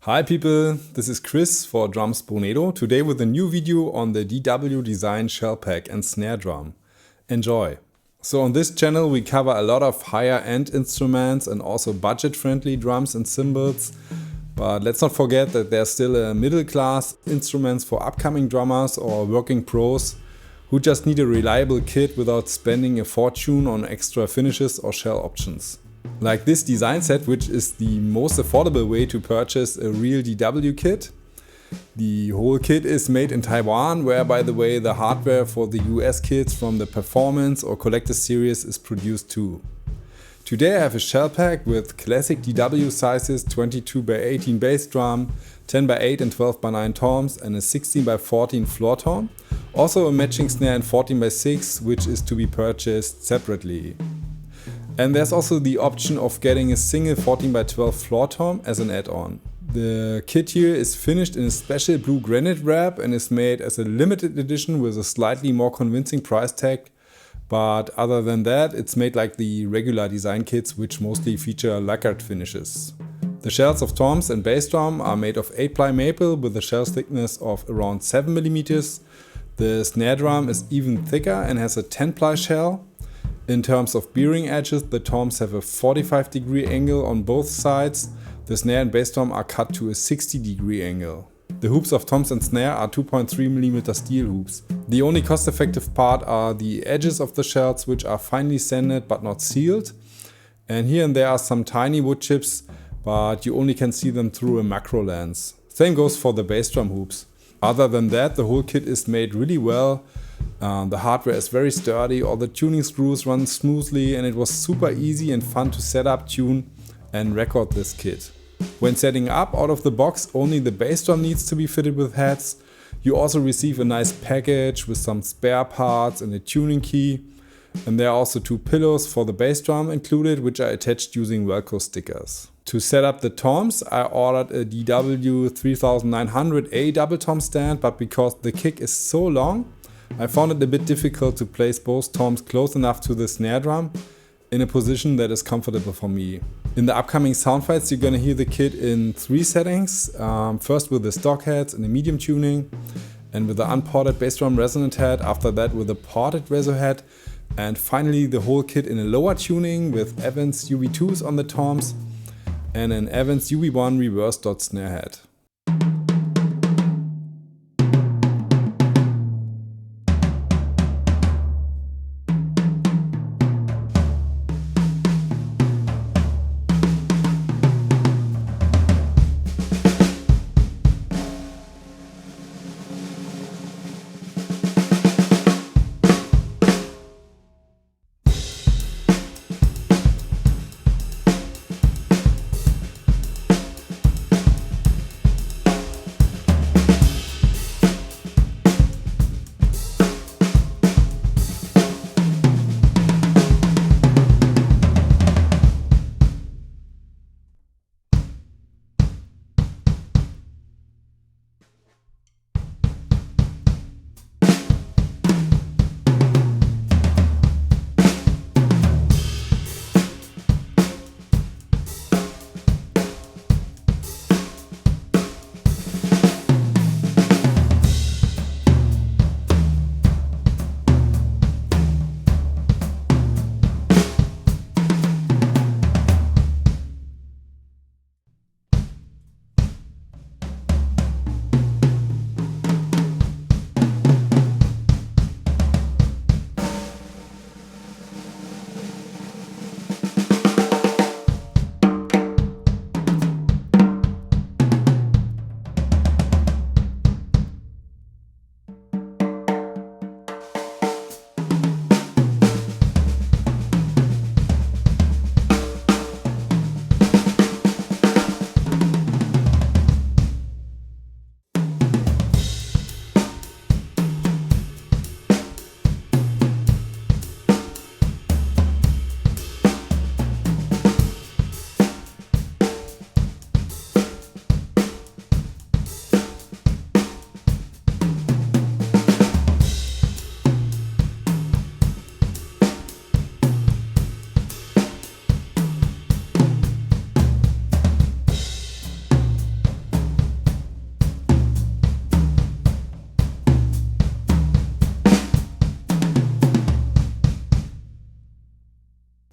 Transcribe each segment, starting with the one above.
Hi people, this is Chris for Drums Bonedo, today with a new video on the DW Design shell pack and snare drum. Enjoy! So on this channel we cover a lot of higher end instruments and also budget friendly drums and cymbals. But let's not forget that there's still a middle class instruments for upcoming drummers or working pros who just need a reliable kit without spending a fortune on extra finishes or shell options. Like this design set, which is the most affordable way to purchase a real DW kit. The whole kit is made in Taiwan, where by the way the hardware for the US kits from the Performance or Collector series is produced too. Today I have a shell pack with classic DW sizes 22x18 bass drum, 10x8 and 12x9 toms and a 16x14 floor tom. Also a matching snare in 14x6, which is to be purchased separately. And there's also the option of getting a single 14x12 floor tom as an add-on. The kit here is finished in a special blue granite wrap and is made as a limited edition with a slightly more convincing price tag. But other than that, it's made like the regular design kits, which mostly feature lacquered finishes. The shells of toms and bass drum are made of 8-ply maple with a shell thickness of around 7mm. The snare drum is even thicker and has a 10-ply shell. In terms of bearing edges, the toms have a 45-degree angle on both sides. The snare and bass drum are cut to a 60-degree angle. The hoops of toms and snare are 2.3mm steel hoops. The only cost-effective part are the edges of the shells, which are finely sanded but not sealed. And here and there are some tiny wood chips, but you only can see them through a macro lens. Same goes for the bass drum hoops. Other than that, the whole kit is made really well. The hardware is very sturdy, all the tuning screws run smoothly, and it was super easy and fun to set up, tune and record this kit. When setting up out of the box, only the bass drum needs to be fitted with heads. You also receive a nice package with some spare parts and a tuning key. And there are also 2 pillows for the bass drum included, which are attached using Velcro stickers. To set up the toms, I ordered a DW 3900A double tom stand, but because the kick is so long, I found it a bit difficult to place both toms close enough to the snare drum in a position that is comfortable for me. In the upcoming sound fights you're gonna hear the kit in 3 settings. First with the stock heads in the medium tuning, and with the unported bass drum resonant head, after that with a ported reso head, and finally the whole kit in a lower tuning with Evans UV2s on the toms and an Evans UV1 Reverse Dot snare head.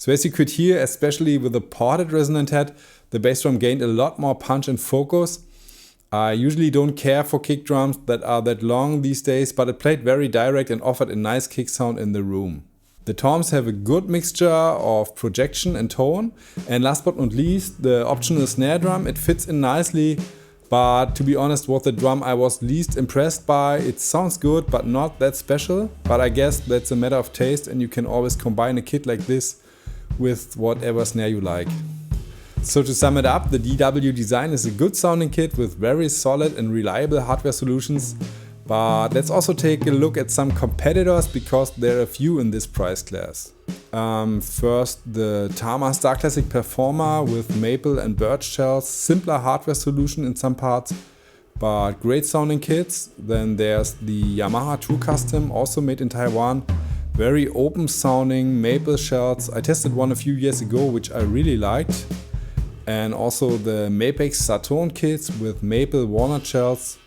So as you could hear, especially with the ported resonant head, the bass drum gained a lot more punch and focus. I usually don't care for kick drums that are that long these days, but it played very direct and offered a nice kick sound in the room. The toms have a good mixture of projection and tone, and last but not least, the optional snare drum. It fits in nicely, but to be honest, was the drum I was least impressed by. It sounds good, but not that special, but I guess that's a matter of taste, and you can always combine a kit like this with whatever snare you like. So to sum it up, the DW Design is a good sounding kit with very solid and reliable hardware solutions. But let's also take a look at some competitors, because there are a few in this price class. First, the Tama Star Classic Performer with maple and birch shells, simpler hardware solution in some parts, but great sounding kits. Then there's the Yamaha True Custom, also made in Taiwan. Very open sounding maple shells. I tested one a few years ago, which I really liked. And also the Mapex Saturn kits with maple walnut shells.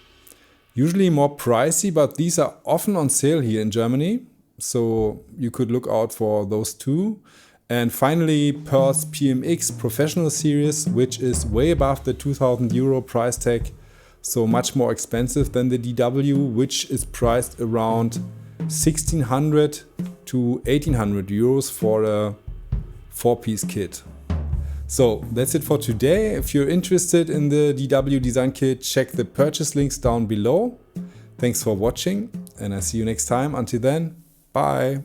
Usually more pricey, but these are often on sale here in Germany, so you could look out for those too. And finally, Pearl's PMX Professional Series, which is way above the 2000 euro price tag, so much more expensive than the DW, which is priced around 1600 to 1800 euros for a 4-piece kit. So that's it for today. If you're interested in the DW Design Kit, check the purchase links down below. Thanks for watching, and I see you next time. Until then, bye!